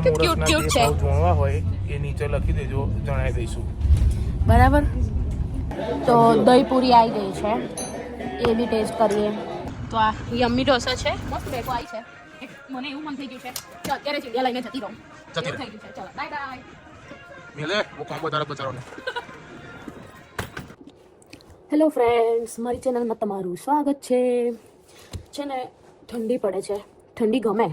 કે cute cute છે જોણવા હોય એ નીચે લખી દેજો, જણાવી દઈશું. બરાબર. તો દહીં પૂરી આવી ગઈ છે, એ બી ટેસ્ટ કરીએ. તો આ યમ્મી ઢોસા છે, મસ્ત બેઠો આવી છે. મને એવું મન થઈ ગયું છે કે અત્યારે ચીડિયા લઈને જતી રહું. જતી થઈ ગયું છે. ચલો બાય બાય. મેલે વો કોમ્બો તારા બચારોને. હેલો ફ્રેન્ડ્સ, મારી ચેનલમાં તમારું સ્વાગત છે. છે ને ઠંડી પડે છે, ઠંડી ગમે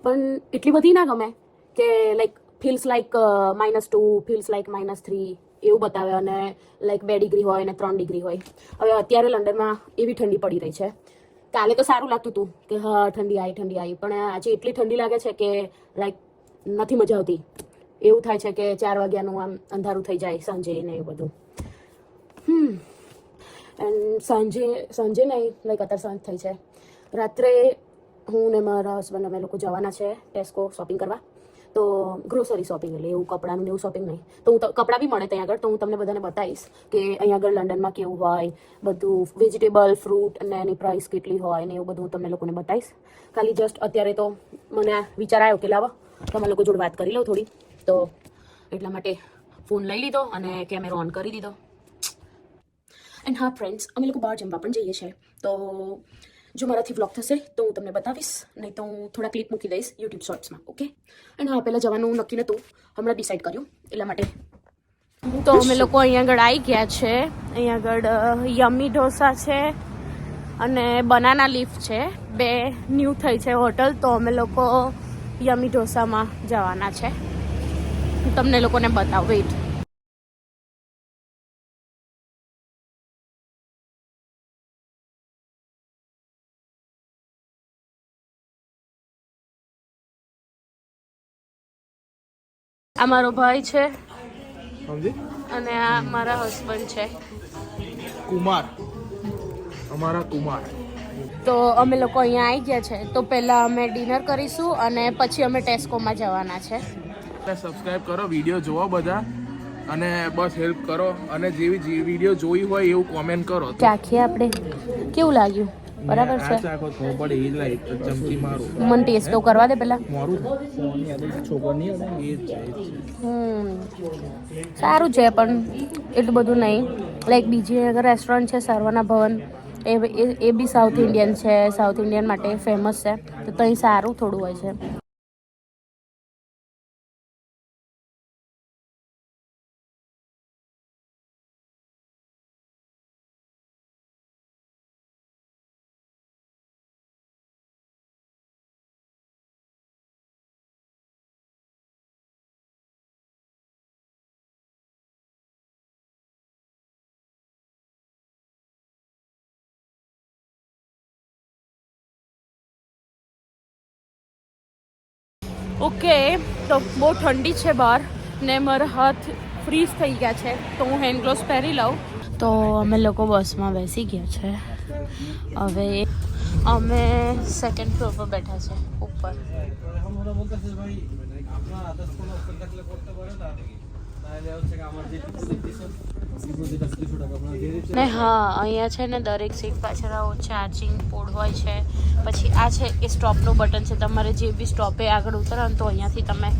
પણ એટલી બધી ના ગમે કે like feels like -2 feels like -3 એવું બતાવે અને લાઈક 2 ડિગ્રી હોય ને 3 ડિગ્રી હોય. હવે અત્યારે લંડનમાં એવી ઠંડી પડી રહી છે. કાલે તો સારું લાગતું હતું કે હા ઠંડી આવી, પણ આજે એટલી ઠંડી લાગે છે કે લાઈક નથી મજા આવતી. એવું થાય છે કે 4 વાગ્યાનું આમ અંધારું થઈ જાય સાંજે ને એવું બધું. એન્ડ સાંજે નહીં, લાઈક અત્યારે સાંજ થઈ છે. રાત્રે હું ને મારા હસબન્ડ અમે લોકો જવાના છે ટેસ્કો શોપિંગ કરવા. તો ગ્રોસરી શોપિંગ એટલે એવું કપડાનું એવું શોપિંગ નહીં. તો હું કપડાં બી મળે ત્યાં આગળ, તો હું તમને બધાને બતાવીશ કે અહીંયા આગળ લંડનમાં કેવું હોય બધું, વેજીટેબલ ફ્રૂટ અને એની પ્રાઇસ કેટલી હોય ને એવું બધું હું તમને લોકોને બતાવીશ. ખાલી જસ્ટ અત્યારે તો મને વિચાર આવ્યો કે લાવો તમે લોકો જોડે વાત કરી લો થોડી, તો એટલા માટે ફોન લઈ લીધો અને કેમેરો ઓન કરી દીધો. એન્ડ હા ફ્રેન્ડ્સ, અમે લોકો બહાર જમવા પણ જઈએ છીએ. તો જો મારાથી વ્લોગ થશે તો હું તમને બતાવીશ, નહીં તો હું થોડા ક્લિપ મૂકી દઈશ યુટ્યુબ શોર્ટ્સમાં. ઓકે. એન્ડ હા, પહેલાં જવાનું નક્કી નહોતું, હમણાં ડિસાઈડ કર્યું એટલા માટે. તો અમે લોકો અહીંયા આગળ આવી ગયા છે. અહીંયા આગળ યમ્મી ઢોસા છે અને બનાના લીફ છે, 2 ન્યૂ થઈ છે હોટલ. તો અમે લોકો યમ્મી ઢોસામાં જવાના છે. હું તમને લોકોને બતાવું, વેઇટ. આ મારો ભાઈ છે અને આ મારા હસબન્ડ છે કુમાર, અમારા કુમાર. તો અમે લોકો અહીંયા આવી ગયા છે. તો પહેલા અમે ડિનર કરીશું અને પછી અમે ટેસ્કોમાં જવાના છે. સબસ્ક્રાઇબ કરો, વિડીયો જોવો બધા અને બસ હેલ્પ કરો. અને જેવી વિડીયો જોઈ હોય એવું કોમેન્ટ કરો. ચાખીએ આપણે કેવું લાગ્યું. બરાબર છે. મને ટેસ્ટ તો કરવા દે પેલા. સારું છે પણ એટલું બધું નહીં. લાઈક બીજી અગર રેસ્ટોરન્ટ છે સરવના ભવન, એ બી સાઉથ ઇન્ડિયન છે, સાઉથ ઇન્ડિયન માટે ફેમસ છે. તો ત્યાં સારું થોડું હોય છે. ઓકે, તો બહુ ઠંડી છે બહાર ને મારા હાથ ફ્રીઝ થઈ ગયા છે, તો હું હેન્ડ ગ્લોવ્સ પહેરી લઉં. તો અમે લોકો બસમાં બેસી ગયા છે. હવે અમે 2nd ફ્લોર પર બેઠા છે ઉપર. ને હા, અહીંયા છે ને દરેક સીટ પાછળ ચાર્જિંગ પોર્ટ હોય છે. પછી આ છે એ સ્ટોપનું બટન છે. તમારે જે બી સ્ટોપે આગળ ઉતરો તો અહીંયાથી તમે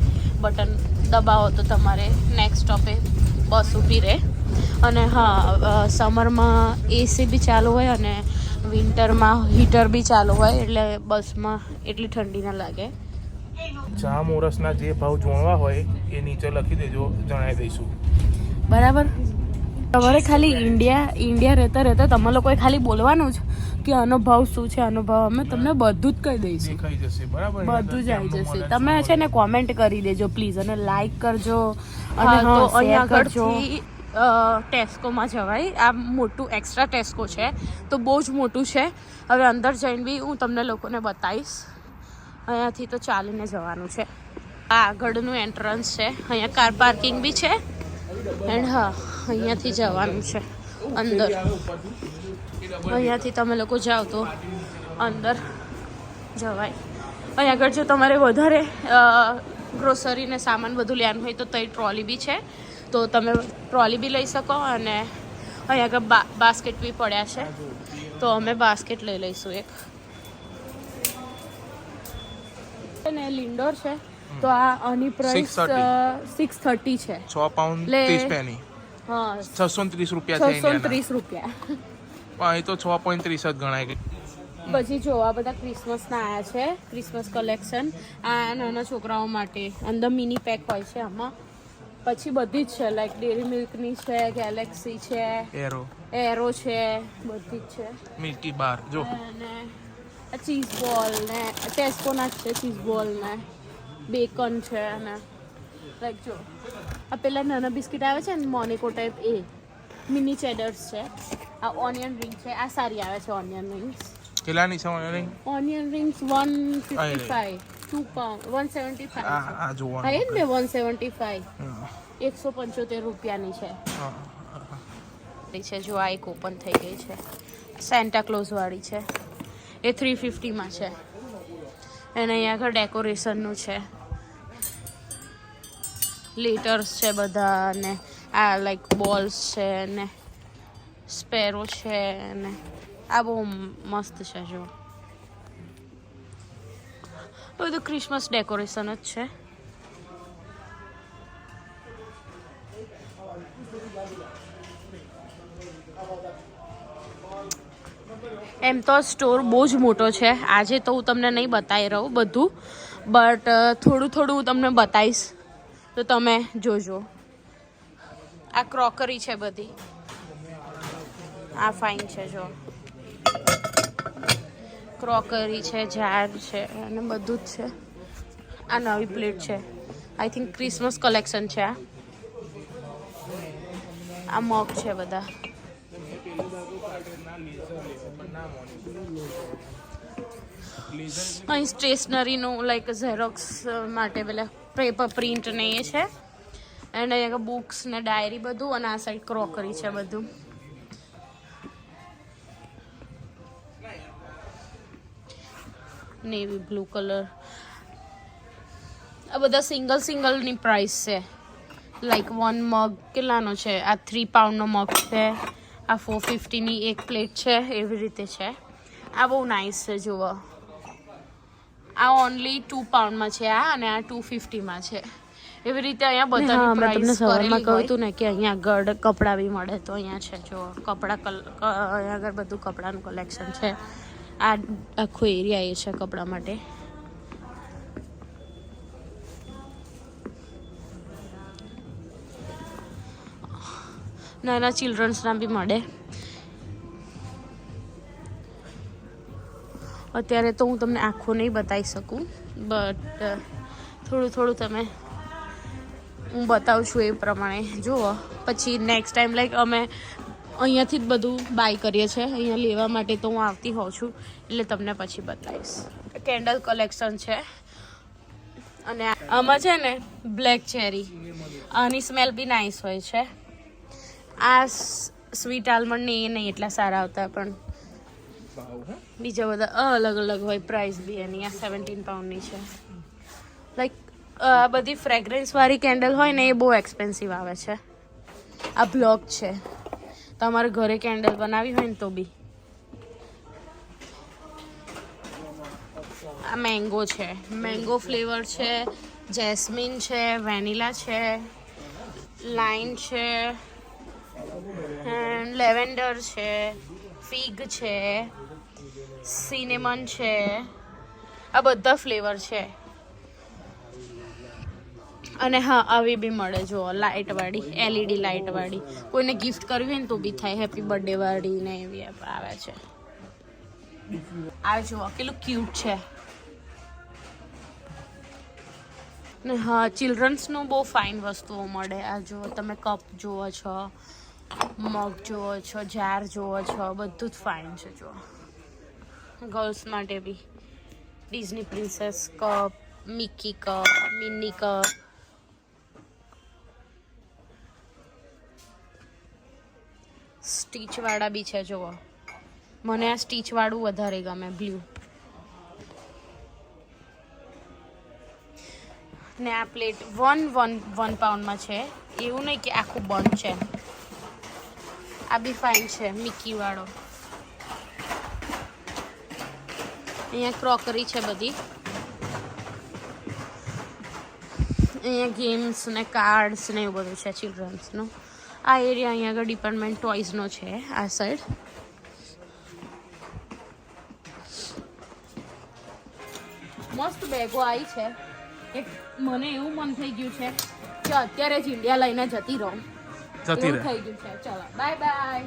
બટન દબાવો તો તમારે નેક્સ્ટ સ્ટોપે બસ ઊભી રહે. અને હા, સમરમાં એસી બી ચાલુ હોય અને વિન્ટરમાં હીટર બી ચાલુ હોય, એટલે બસમાં એટલી ઠંડી ના લાગે. ચા મોરસના જે ભાવ જોણવા હોય એ નીચે લખી દેજો, જણાવી દઈશું. બરાબર. તમારે ખાલી ઇન્ડિયા રહેતા તમે લોકોએ ખાલી બોલવાનું જ કે આનો ભાવ શું છે, આનો ભાવ. અમે તમને બધું જ કહી દઈશું, દેખાઈ જશે. બરાબર, બધું જ આવી જશે. તમે છે ને કોમેન્ટ કરી દેજો પ્લીઝ, અને લાઈક કરજો. અને તો અહીંયા આગળથી ટેસ્કોમાં જવાય. આ મોટું એક્સ્ટ્રા ટેસ્કો છે, તો બહુ જ મોટું છે. હવે અંદર જઈને બી હું તમને લોકોને બતાવીશ. અહીંયાથી તો ચાલીને જવાનું છે. આ આગળનું એન્ટ્રન્સ છે. અહીંયા કાર પાર્કિંગ બી છે. એન્ડ હા, અહીંયાથી જવાનું છે અંદર. અહીંયાથી તમે લોકો જાઓ તો અંદર જવાય. અહીં આગળ જો તમારે વધારે ગ્રોસરી ને સામાન બધું લેવાનું હોય તો ત્યાં ટ્રોલી બી છે, તો તમે ટ્રોલી બી લઈ શકો. અને અહીં આગળ બાસ્કેટ બી પડ્યા છે, તો અમે બાસ્કેટ લઈ લઈશું એક. ને લિન્ડોર છે, તો આની પ્રાઇસ 630 છે. 6 પાઉન્ડ 30 પેની. હા 630 રૂપિયા છે. 630 રૂપિયા. પણ એ તો 6.30 જ ગણાય ગઈ. પછી જો આ બધા ક્રિસમસના આયા છે, ક્રિસમસ કલેક્શન. આ નાના છોકરાઓ માટે અંદર મિની પેક હોય છે આમાં. પછી બધી જ છે, લાઈક ડેરી મિલ્કની છે, ગેલેક્સી છે, એરો છે, બધી જ છે. મિલ્કી બાર જો, અને આ ચીઝ બોલ ને ટેસ્કોના જ છે, ચીઝ બોલ ને બેકન છે. અને લાઈક જો આ પેલા નાના બિસ્કિટ આવે છે ને મોનેકો ટાઈપ, એ મિની ચેડર્સ છે. આ ઓનિયન રિંગ છે, આ સારી આવે છે ઓનિયન રિંગ્સ. કેટલાની છે onion ring? Onion rings 155, 2 pound 175. આ જોવાનું હા એ જ ને 175, 175 રૂપિયાની છે. છે જો આ એક ઓપન થઈ ગઈ છે, સેન્ટા ક્લોઝ વાળી છે, એ 350 છે. અને અહીંયા આગળ ડેકોરેશનનું છે, લેટર્સ છે બધા, ને આ લાઈક બોલ્સ છે, ને સ્પેરો છે, ને આ બહુ મસ્ત છે. જો બધું ક્રિસમસ ડેકોરેશન જ છે. એમ તો સ્ટોર બહુ જ મોટો છે. આજે તો હું તમને નહીં બતાવી રહું બધું, બટ થોડું થોડું હું તમને બતાવીશ, તો તમે જોજો. આ ક્રોકરી છે બધી, આ ફાઇન છે. જો ક્રોકરી છે, જાર છે, અને બધું જ છે. આ નવી પ્લેટ છે, આઈ થિંક ક્રિસમસ કલેક્શન છે. આ મગ છે બધા. અહીં સ્ટેશનરીનું લાઈક ઝેરોક્સ માટે પેલા પેપર પ્રિન્ટ ને એ છે. એન્ડ અહીંયા બુક્સ ને ડાયરી બધું, અને આ સાઈડ ક્રોકરી છે બધું. Navy blue colour. આ બધા સિંગલની પ્રાઇસ છે. લાઈક 1 મગ કેટલાનો છે? આ 3 પાઉન્ડનો મગ છે. આ 450ની એક પ્લેટ છે. એવી રીતે છે. આ બહુ નાઇસ છે. જુઓ, આ ઓનલી 2 પાઉન્ડમાં છે આ, અને આ 250માં છે. એવી રીતે અહીંયા બધાની પ્રાઇસ તમને સવારમાં કહ્યું હતું ને કે અહીંયા આગળ કપડાં બી મળે, તો અહીંયા છે. જો કપડાં, અહીંયા આગળ બધું કપડાનું કલેક્શન છે. આ આખો એરિયા એ છે કપડાં માટે. નાના ચિલ્ડ્રન્સના બી મળે. અત્યારે તો હું તમને આખો નહીં બતાવી શકું, બટ થોડું થોડું તમે હું બતાવું છું એ પ્રમાણે જુઓ. પછી નેક્સ્ટ ટાઈમ લાઈક અમે અહીંયાથી જ બધું બાય કરીએ છીએ. અહીંયા લેવા માટે તો હું આવતી હોઉં છું, એટલે તમને પછી બતાવીશ. કેન્ડલ કલેક્શન છે. અને આમાં છે ને બ્લેક ચેરી, આની સ્મેલ બી નાઇસ હોય છે. આ સ્વીટ આલમંડ ને એ નહીં એટલા સારા આવતા, પણ બીજા બધા અલગ અલગ હોય પ્રાઇસ બી એની. આ 17 પાઉન્ડની છે. લાઈક બધી ફ્રેગ્રન્સ વાળી કેન્ડલ હોય ને, એ બહુ એક્સપેન્સિવ આવે છે. આ બ્લોક છે, તમારે ઘરે કેન્ડલ બનાવી હોય ને તો બી. આ મેંગો છે, મેંગો ફ્લેવર છે, જેસ્મિન છે, વેનીલા છે, લાઇમ છે, લેવેન્ડર છે, ફિગ છે, સિનેમન છે. આ બધા ફ્લેવર છે. અને હા, આવી બી મળે જો લાઇટ વાળી, LED લાઇટ વાળી. કોઈને ગિફ્ટ કરવી હોય ને તો બી થાય. હેપી બર્થડે વાળી ને એવી આવે છે. આ જુઓ કેટલું ક્યુટ છે. ને હા, ચિલ્ડ્રન્સનું બહુ ફાઇન વસ્તુઓ મળે. આ જુઓ તમે, કપ જુઓ છો, મગ જુઓ છો, જાર જુઓ છો, બધું જ ફાઇન છે. જુઓ ગર્લ્સ માટે બી Disney princess cup, Mickey cup, Minnie cup. Stitch વાળા બી છે. જુઓ, મને આ સ્ટીચ વાળું વધારે ગમે, બ્લુ. ને આ પ્લેટ 1 પાઉન્ડમાં છે. એવું નહીં કે આખું બંધ છે. આ બી ફાઇન છે, મિકી વાળો. અહીંયા ક્રોકરી છે બધી. અહીંયા ગેમ્સ ને કાર્ડ્સ ને એવું બધું છે ચિલ્ડ્રન્સનું. આ એરિયા અહીંયા આગળ ડિપાર્ટમેન્ટ ટોયઝનો છે આ સાઈડ. મસ્ત બેગો આવી છે. એક મને એવું મન થઈ ગયું છે કે અત્યારે જ ઇન્ડિયા લઈને જતી રહું. જતી એવું રહે થઈ ગયું છે. ચલો બાય બાય.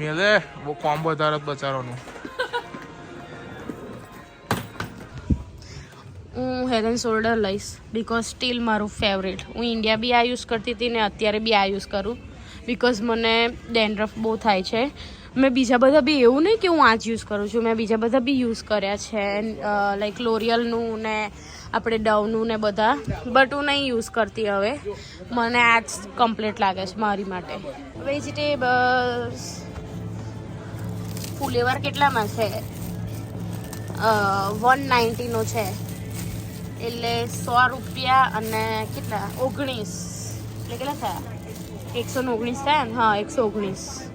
મેલે બહુ કોમ વધારે જ બચારાનું. હું હેડ એન્ડ શોલ્ડર લઈશ બિકોઝ સ્ટીલ મારું ફેવરેટ. હું ઇન્ડિયા બી આ યુઝ કરતી હતી ને અત્યારે બી આ યુઝ કરું બિકોઝ મને ડેન્ડ્રફ બહુ થાય છે. મેં બીજા બધા બી એવું નહીં કે હું આ જ યુઝ કરું છું, મેં બીજા બધા બી યુઝ કર્યા છે લાઈક લોરિયલનું ને આપણે ડવનું ને બધા, બટ હું નહીં યુઝ કરતી હવે. મને આ જ કમ્પ્લીટ લાગે છે મારી માટે. વેજીટેબલ્સ ફુલેવર કેટલામાં છે? 190 છે એટલે 100 રૂપિયા અને કેટલા 19 એટલે કેટલા થયા? 119 થયા ને? હા 119.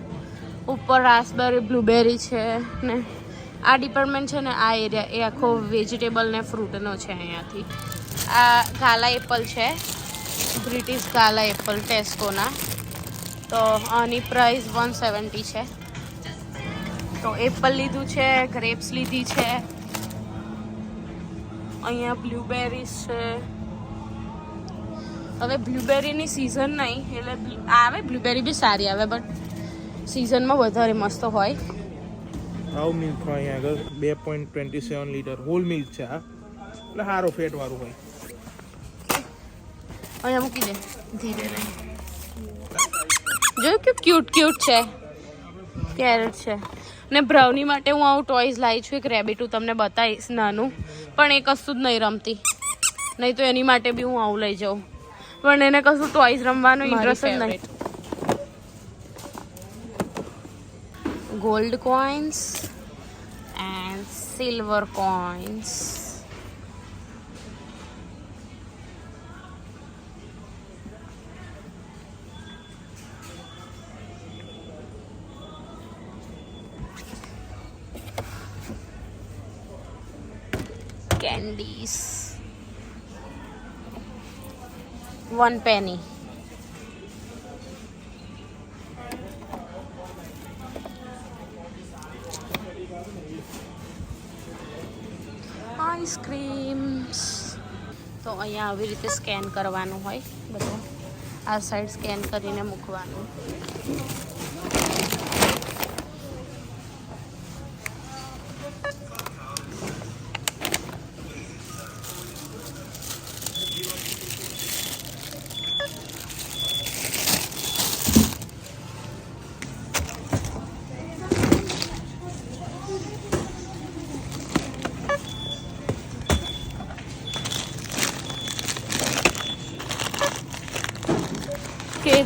ઉપર રાસબેરી બ્લુબેરી છે ને આ ડિપાર્ટમેન્ટ છે ને આ એરિયા એ આખો વેજીટેબલ ને ફ્રૂટનો છે. અહીંયાથી આ કાલા એપલ છે, બ્રિટિશ કાલા એપલ ટેસ્કોના. તો આની પ્રાઇસ 170 છે. તો એપલ લીધું છે, ગ્રેપ્સ લીધી છે, અહીંયા બ્લુબેરીઝ છે. હવે બ્લુબેરીની સિઝન નહીં એટલે આવે બ્લુબેરી બી સારી આવે બટ સિઝનમાં વધારે મસ્ત હોય. આવું મિલ્ક હોય અહીંયા આગળ 2.27 લીટર હોલ મિલ્ક છે આ, એટલે સારો ફેટ વાળું હોય. અહીંયા મૂકી દે ધીરે રહી. જોયું કે ક્યુટ ક્યુટ છે. કેરેટ છે ને બ્રાઉની માટે હું આવું ટોયઝ લાવી છું. એક રેબિટ હું તમને બતાવીશ નાનું, પણ એ કશું જ નહીં રમતી. નહીં તો એની માટે બી હું આવું લઈ જાઉં, પણ એને કશું ટોયઝ રમવાનો ઇન્ટરેસ્ટ જ નહીં. Gold coins and silver coins. Candies 1 penny. Ice creams. તો અહીંયા આવી રીતે સ્કેન કરવાનું હોય બધું. આ સાઈડ સ્કેન કરીને મૂકવાનું.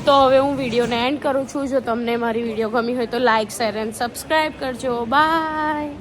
તો હવે હું વિડીયોને એન્ડ કરું છું. જો તમને મારી વિડીયો ગમી હોય તો લાઇક, શેર એન્ડ સબસ્ક્રાઈબ કરજો. બાય.